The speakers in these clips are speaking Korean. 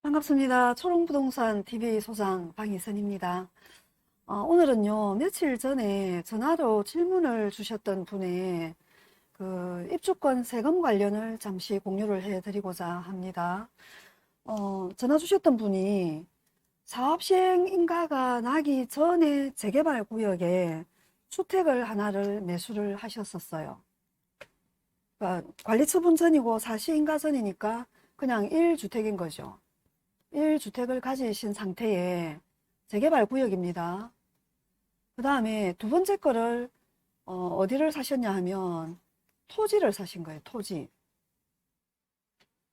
반갑습니다. 초롱부동산 TV 소장 방희선입니다. 오늘은요, 며칠 전에 전화로 질문을 주셨던 분의 입주권 세금 관련을 잠시 공유를 해드리고자 합니다. 전화 주셨던 분이 사업시행 인가가 나기 전에 재개발 구역에 주택을 하나를 매수를 하셨었어요. 그러니까 관리처분 전이고 사시인가 전이니까 그냥 1주택인 거죠. 1주택을 가지신 상태의 재개발 구역입니다. 그 다음에 두 번째 거를 어디를 사셨냐 하면 토지를 사신 거예요.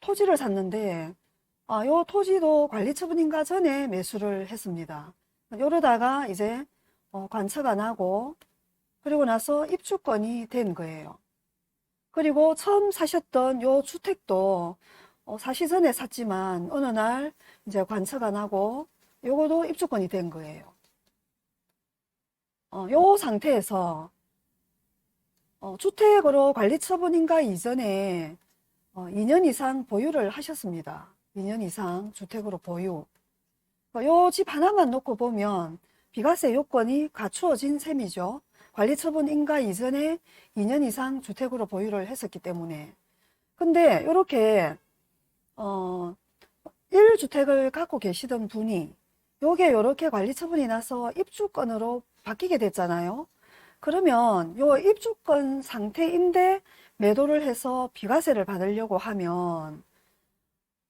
토지를 샀는데 요 토지도 관리처분인가 전에 매수를 했습니다. 이러다가 이제 관처가 나고 그리고 나서 입주권이 된 거예요. 그리고 처음 사셨던 요 주택도 사시 전에 샀지만 어느 날 이제 관처가 나고 요거도 입주권이 된 거예요. 요 상태에서 주택으로 관리처분인가 이전에 2년 이상 보유를 하셨습니다. 2년 이상 주택으로 보유. 요 집 하나만 놓고 보면 비과세 요건이 갖추어진 셈이죠. 관리처분인가 이전에 2년 이상 주택으로 보유를 했었기 때문에. 근데 이렇게 1주택을 갖고 계시던 분이 요게 요렇게 관리처분이 나서 입주권으로 바뀌게 됐잖아요. 그러면 요 입주권 상태인데 매도를 해서 비과세를 받으려고 하면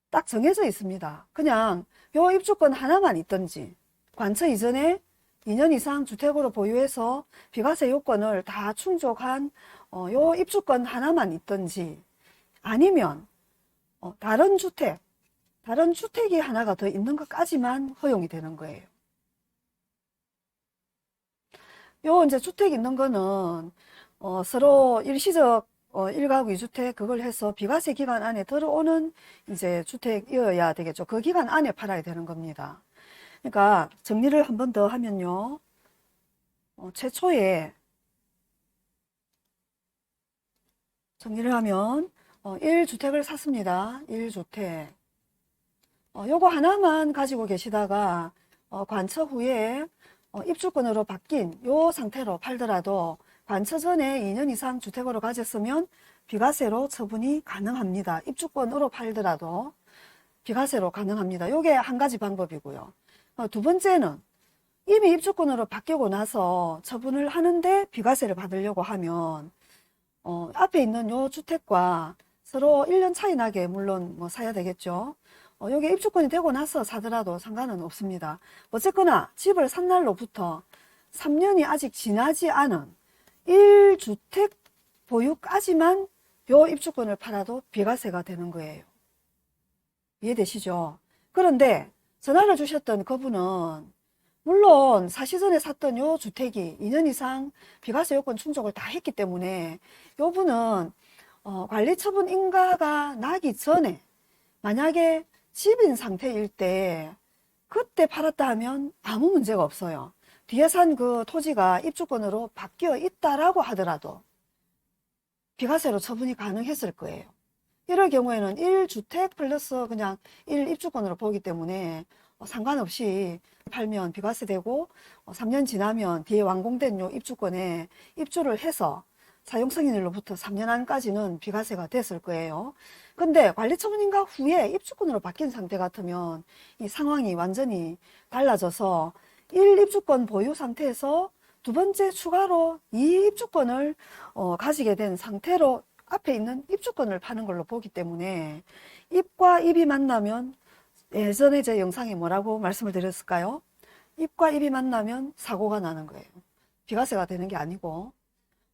딱 정해져 있습니다. 그냥 요 입주권 하나만 있든지 관처 이전에 2년 이상 주택으로 보유해서 비과세 요건을 다 충족한 요 입주권 하나만 있든지 아니면 다른 주택이 하나가 더 있는 것까지만 허용이 되는 거예요. 요 이제 주택 있는 거는 서로 일시적 1가구 2주택 그걸 해서 비과세 기간 안에 들어오는 이제 주택이어야 되겠죠. 그 기간 안에 팔아야 되는 겁니다. 그러니까 정리를 한 번 더 하면요. 최초에 정리를 하면 1주택을 샀습니다. 1주택. 요거 하나만 가지고 계시다가 관처 후에 입주권으로 바뀐 요 상태로 팔더라도 관처 전에 2년 이상 주택으로 가졌으면 비과세로 처분이 가능합니다. 입주권으로 팔더라도 비과세로 가능합니다. 요게 한 가지 방법이고요. 두 번째는 이미 입주권으로 바뀌고 나서 처분을 하는데 비과세를 받으려고 하면 앞에 있는 요 주택과 서로 1년 차이 나게 물론 뭐 사야 되겠죠. 여기 입주권이 되고 나서 사더라도 상관은 없습니다. 어쨌거나 집을 산 날로부터 3년이 아직 지나지 않은 1주택 보유까지만 요 입주권을 팔아도 비과세가 되는 거예요. 이해되시죠? 그런데 전화를 주셨던 그분은 물론 사시 전에 샀던 요 주택이 2년 이상 비과세 요건 충족을 다 했기 때문에 요 분은 관리처분 인가가 나기 전에 만약에 집인 상태일 때 그때 팔았다 하면 아무 문제가 없어요. 뒤에 산 그 토지가 입주권으로 바뀌어 있다라고 하더라도 비과세로 처분이 가능했을 거예요. 이럴 경우에는 1주택 플러스 그냥 1입주권으로 보기 때문에 상관없이 팔면 비과세 되고 3년 지나면 뒤에 완공된 요 입주권에 입주를 해서 사용승인일로부터 3년 안까지는 비과세가 됐을 거예요. 근데 관리처분인가 후에 입주권으로 바뀐 상태 같으면 이 상황이 완전히 달라져서 1입주권 보유 상태에서 두 번째 추가로 2입주권을 가지게 된 상태로 앞에 있는 입주권을 파는 걸로 보기 때문에 입과 입이 만나면 예전에 제 영상에 뭐라고 말씀을 드렸을까요? 입과 입이 만나면 사고가 나는 거예요. 비과세가 되는 게 아니고.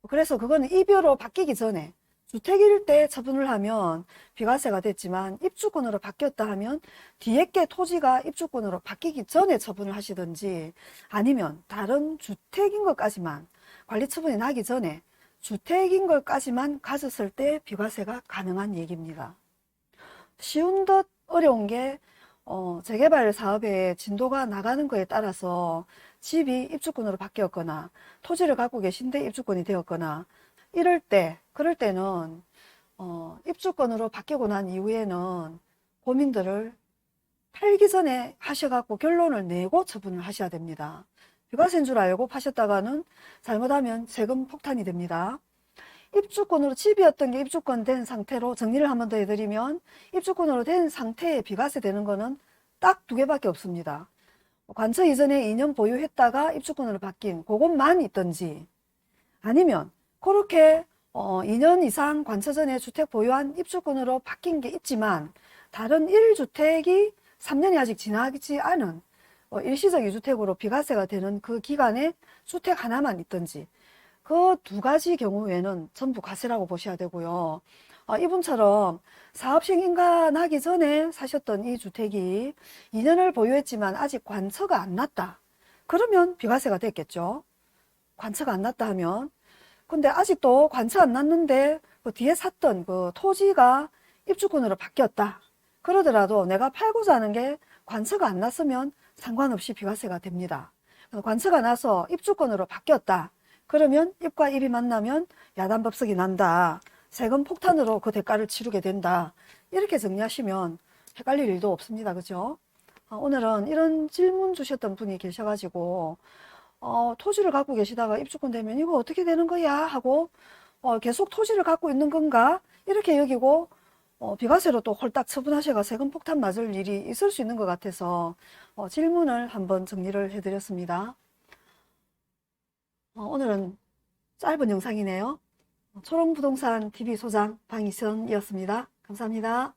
그래서 그거는 입으로 바뀌기 전에 주택일 때 처분을 하면 비과세가 됐지만 입주권으로 바뀌었다 하면 뒤에 게 토지가 입주권으로 바뀌기 전에 처분을 하시든지 아니면 다른 주택인 것까지만 관리처분이 나기 전에 주택인 것까지만 가졌을 때 비과세가 가능한 얘기입니다. 쉬운 듯 어려운 게 재개발 사업의 진도가 나가는 거에 따라서 집이 입주권으로 바뀌었거나 토지를 갖고 계신데 입주권이 되었거나 그럴 때는 입주권으로 바뀌고 난 이후에는 고민들을 팔기 전에 하셔갖고 결론을 내고 처분을 하셔야 됩니다. 비과세인 줄 알고 파셨다가는 잘못하면 세금 폭탄이 됩니다. 입주권으로 집이었던 게 입주권 된 상태로 정리를 한 번 더 해드리면 입주권으로 된 상태에 비과세 되는 거는 딱 두 개밖에 없습니다. 관처 이전에 2년 보유했다가 입주권으로 바뀐 그것만 있든지 아니면 그렇게 2년 이상 관처 전에 주택 보유한 입주권으로 바뀐 게 있지만 다른 1주택이 3년이 아직 지나지 않은 일시적 2주택으로 비과세가 되는 그 기간에 주택 하나만 있든지 그 두 가지 경우에는 전부 과세라고 보셔야 되고요. 이분처럼 사업 시행인가하기 전에 사셨던 이 주택이 2년을 보유했지만 아직 관처가 안 났다. 그러면 비과세가 됐겠죠. 관처가 안 났다 하면. 근데 아직도 관처 안 났는데 그 뒤에 샀던 그 토지가 입주권으로 바뀌었다. 그러더라도 내가 팔고자 하는 게 관처가 안 났으면 상관없이 비과세가 됩니다. 관처가 나서 입주권으로 바뀌었다. 그러면 입과 입이 만나면 야단법석이 난다. 세금 폭탄으로 그 대가를 치르게 된다. 이렇게 정리하시면 헷갈릴 일도 없습니다. 그죠? 오늘은 이런 질문 주셨던 분이 계셔가지고 토지를 갖고 계시다가 입주권 되면 이거 어떻게 되는 거야? 하고 계속 토지를 갖고 있는 건가? 이렇게 여기고 비과세로 또 홀딱 처분하셔가 세금 폭탄 맞을 일이 있을 수 있는 것 같아서 질문을 한번 정리를 해드렸습니다. 오늘은 짧은 영상이네요. 초롱부동산 TV 소장 방희선이었습니다. 감사합니다.